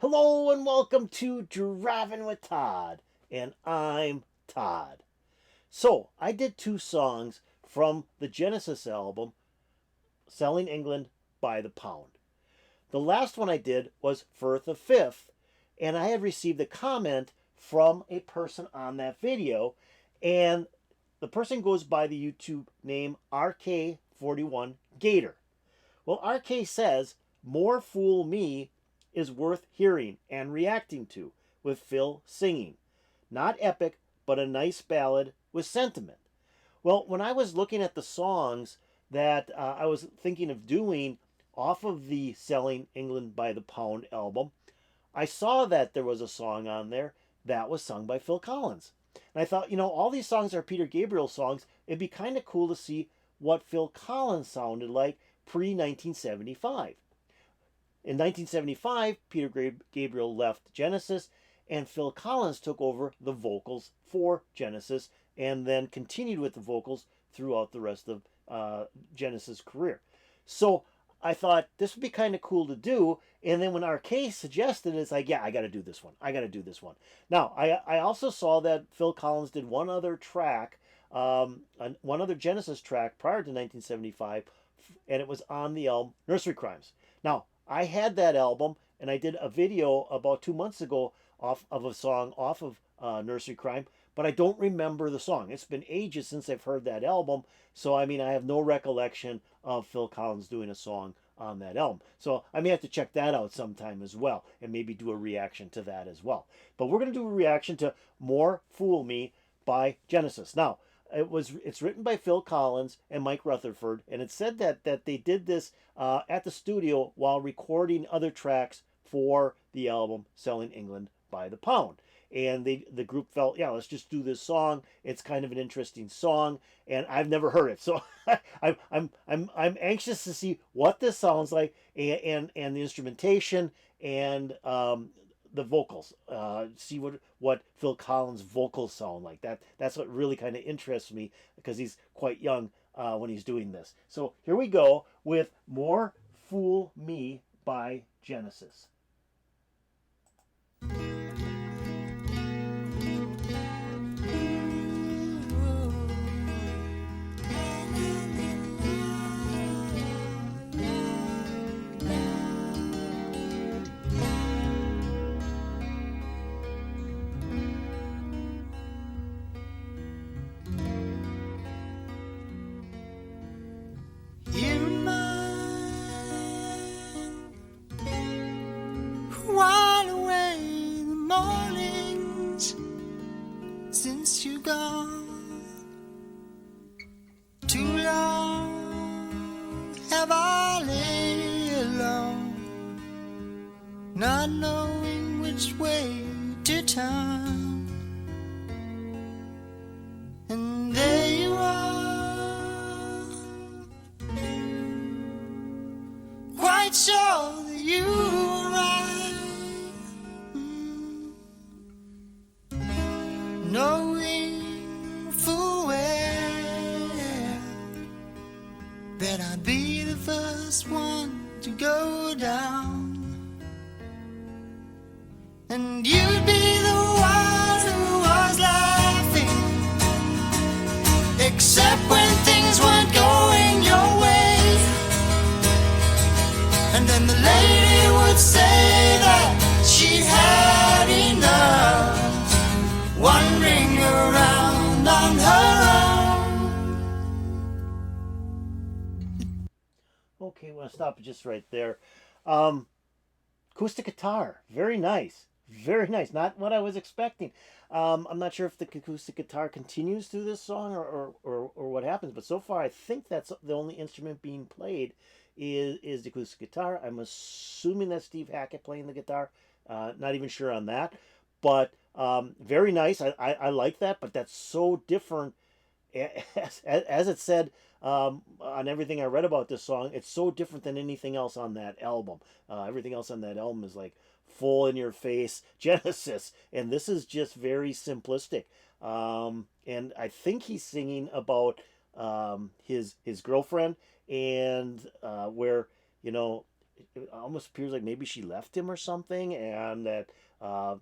Hello and welcome to Driving with Todd, and I'm Todd. So, I did two songs from the Genesis album, Selling England by the Pound. The last one I did was Firth the Fifth, and I had received a comment from a person on that video, and the person goes by the YouTube name RK41 Gator. Well, RK says, More Fool Me is worth hearing and reacting to, with Phil singing. Not epic, but a nice ballad with sentiment. Well, when I was looking at the songs that I was thinking of doing off of the Selling England by the Pound album, I saw that there was a song on there that was sung by Phil Collins. And I thought, all these songs are Peter Gabriel songs. It'd be kind of cool to see what Phil Collins sounded like pre 1975. In 1975, Peter Gabriel left Genesis, and Phil Collins took over the vocals for Genesis and then continued with the vocals throughout the rest of Genesis' career. So I thought this would be kind of cool to do. And then when RK suggested it, it's like, yeah, I got to do this one. I got to do this one. Now, I also saw that Phil Collins did one other track, one other Genesis track prior to 1975, and it was on the album Nursery Crimes. Now, I had that album, and I did a video about 2 months ago off of a song off of Nursery Crime, but I don't remember the song. It's been ages since I've heard that album, so I have no recollection of Phil Collins doing a song on that album. So I may have to check that out sometime as well, and maybe do a reaction to that as well. But we're going to do a reaction to More Fool Me by Genesis. Now, it's written by Phil Collins and Mike Rutherford, and it said that they did this at the studio while recording other tracks for the album Selling England by the Pound. And the group felt, yeah, let's just do this song. It's kind of an interesting song, and I've never heard it, so I'm anxious to see what this sounds like, and the instrumentation and the vocals. See what Phil Collins' vocals sound like. That's what really kind of interests me, because he's quite young when he's doing this. So here we go with More Fool Me by Genesis. While away the mornings since you gone, too long have I lay alone, not knowing which way to turn. And there you are, quite sure that you were right. Knowing full well that I'd be the first one to go down, and you'd be the one who was laughing, except when things weren't going your way. And then the lady would say that she had enough, wandering around on her own. Okay, we'll stop just right there. Acoustic guitar, very nice, very nice. Not what I was expecting. I'm not sure if the acoustic guitar continues through this song or what happens, but so far I think that's the only instrument being played is the acoustic guitar. I'm assuming that's Steve Hackett playing the guitar. Not even sure on that, but very nice. I like that, but that's so different. As it said on everything I read about this song, it's so different than anything else on that album. Everything else on that album is like full in your face Genesis, and this is just very simplistic. And I think he's singing about his girlfriend, and where it almost appears like maybe she left him or something, and that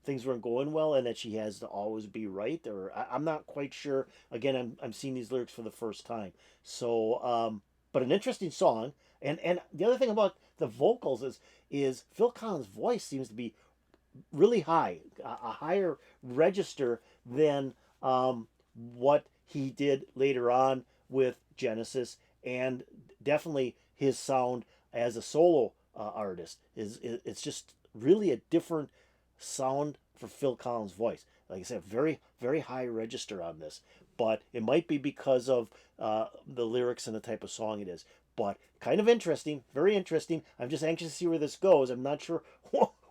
things weren't going well, and that she has to always be right. Or I'm not quite sure. Again, I'm seeing these lyrics for the first time. So, but an interesting song. And the other thing about the vocals is Phil Collins' voice seems to be really high, a higher register than what he did later on with Genesis, and definitely his sound as a solo artist is it's just really a different sound for Phil Collins' voice. Like I said, very high register on this, but it might be because of the lyrics and the type of song it is. But kind of interesting, very interesting. I'm just anxious to see where this goes. I'm not sure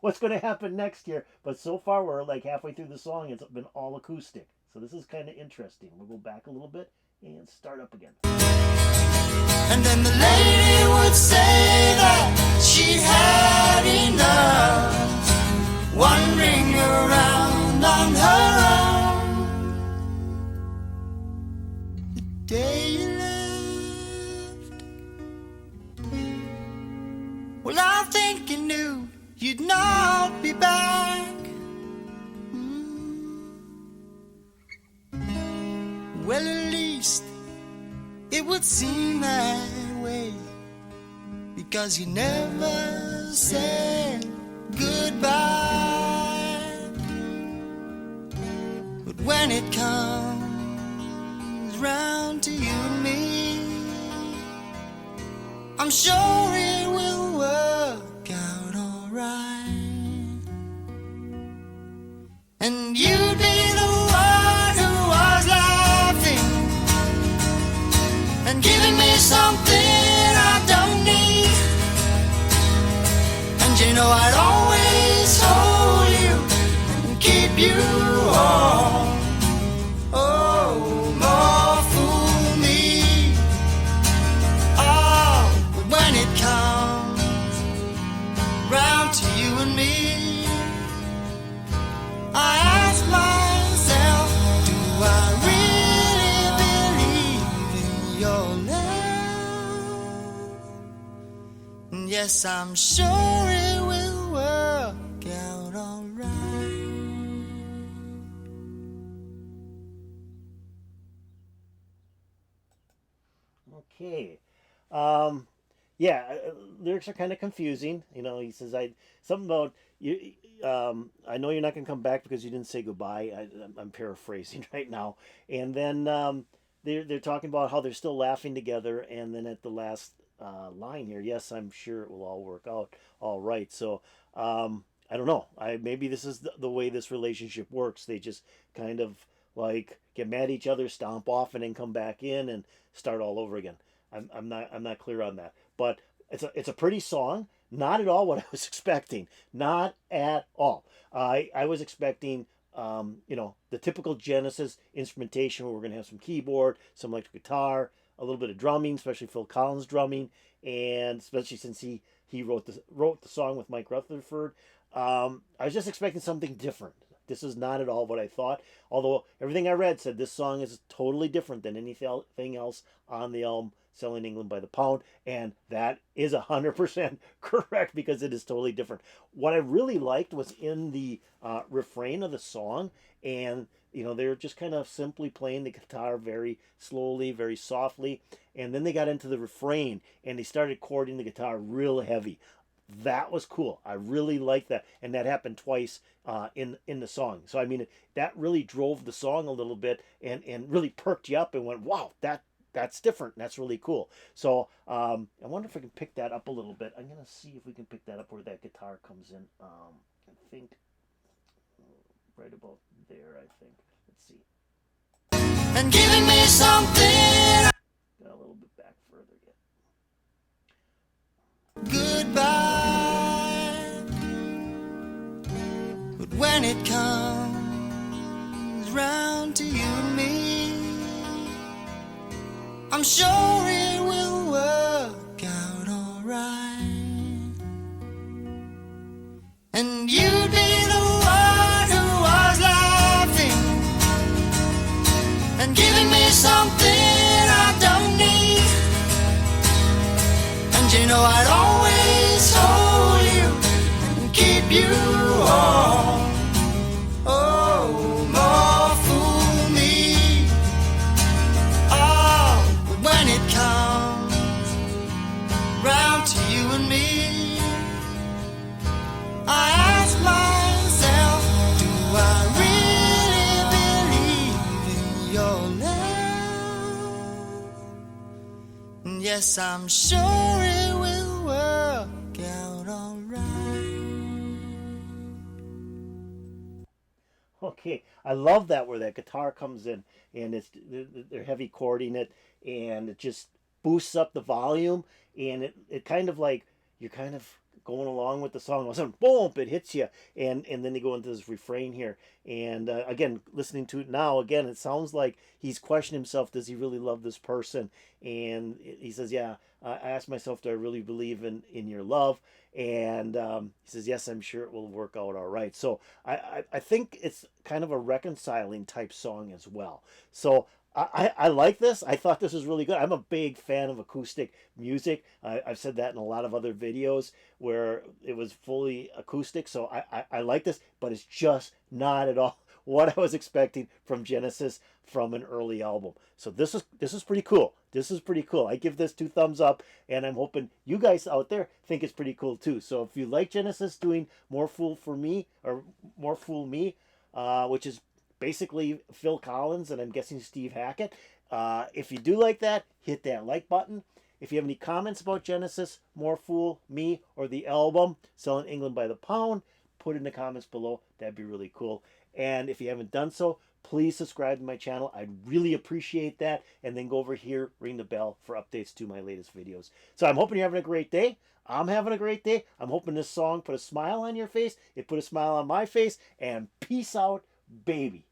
what's going to happen next year, but so far we're like halfway through the song. It's been all acoustic, so this is kind of interesting. We'll go back a little bit and start up again. And then the lady would say that she'd had enough, wandering around on her own. The day you left, well, I think you knew you'd not be back. Well, at least it would seem that way, because you never said goodbye. But when it comes round to you and me, I'm sure it will work out alright. And you'd be the one who was laughing and giving me something I don't need. And you know I'd always hold you and keep you warm. Oh, more fool me. Oh, but when it comes round to you and me, I ask myself, do I really believe in your love? And yes, I'm sure it will work out alright. Okay. Yeah, lyrics are kind of confusing. You know, he says, something about you. I know you're not going to come back because you didn't say goodbye. I'm paraphrasing right now. And then they're talking about how they're still laughing together. And then at the last line here, yes, I'm sure it will all work out all right. So I don't know. Maybe this is the way this relationship works. They just kind of like get mad at each other, stomp off, and then come back in and start all over again. I'm not clear on that, but it's a pretty song. Not at all what I was expecting. Not at all. I was expecting the typical Genesis instrumentation where we're gonna have some keyboard, some electric guitar, a little bit of drumming, especially Phil Collins drumming, and especially since he wrote the song with Mike Rutherford. I was just expecting something different. This is not at all what I thought. Although everything I read said this song is totally different than anything else on the album Selling England by the Pound, and that is 100% correct because it is totally different. What I really liked was in the refrain of the song, and they're just kind of simply playing the guitar very slowly, very softly, and then they got into the refrain and they started chording the guitar real heavy. That was cool. I really liked that, and that happened twice in the song. So I mean, that really drove the song a little bit and really perked you up and went, wow, that's different. That's really cool. So I wonder if I can pick that up a little bit. I'm gonna see if we can pick that up where that guitar comes in. I think right about there. I think. Let's see. And giving me something. Got a little bit back further yet. Goodbye. But when it comes round to you and me, I'm sure it will work out alright. And you'd be the one who was laughing and giving me something I don't need. And you know I'd always hold keep you warm. Oh, more fool me. Oh, but when it comes round to you and me, I ask myself, do I really believe in your love? Yes, I'm sure it will work out alright. Okay, I love that where that guitar comes in and they're heavy chording it and it just boosts up the volume and it kind of like you're kind of going along with the song. All of a sudden, boom, it hits you and then they go into this refrain here. And again, listening to it now, again, it sounds like he's questioning himself. Does he really love this person? And he says, yeah, I asked myself, do I really believe in your love? And he says, yes, I'm sure it will work out all right. So I think it's kind of a reconciling type song as well. So I like this. I thought this was really good. I'm a big fan of acoustic music. I've said that in a lot of other videos where it was fully acoustic. So I like this, but it's just not at all what I was expecting from Genesis from an early album. So this is pretty cool. This is pretty cool. I give this 2 thumbs up, and I'm hoping you guys out there think it's pretty cool too. So if you like Genesis doing More Fool for Me or More Fool Me, which is basically Phil Collins and I'm guessing Steve Hackett, if you do like that, hit that like button. If you have any comments about Genesis, More Fool Me, or the album Selling England by the Pound, put it in the comments below. That'd be really cool. And if you haven't done so, please subscribe to my channel. I'd really appreciate that. And then go over here, ring the bell for updates to my latest videos. So I'm hoping you're having a great day. I'm having a great day. I'm hoping this song put a smile on your face. It put a smile on my face. And peace out, baby.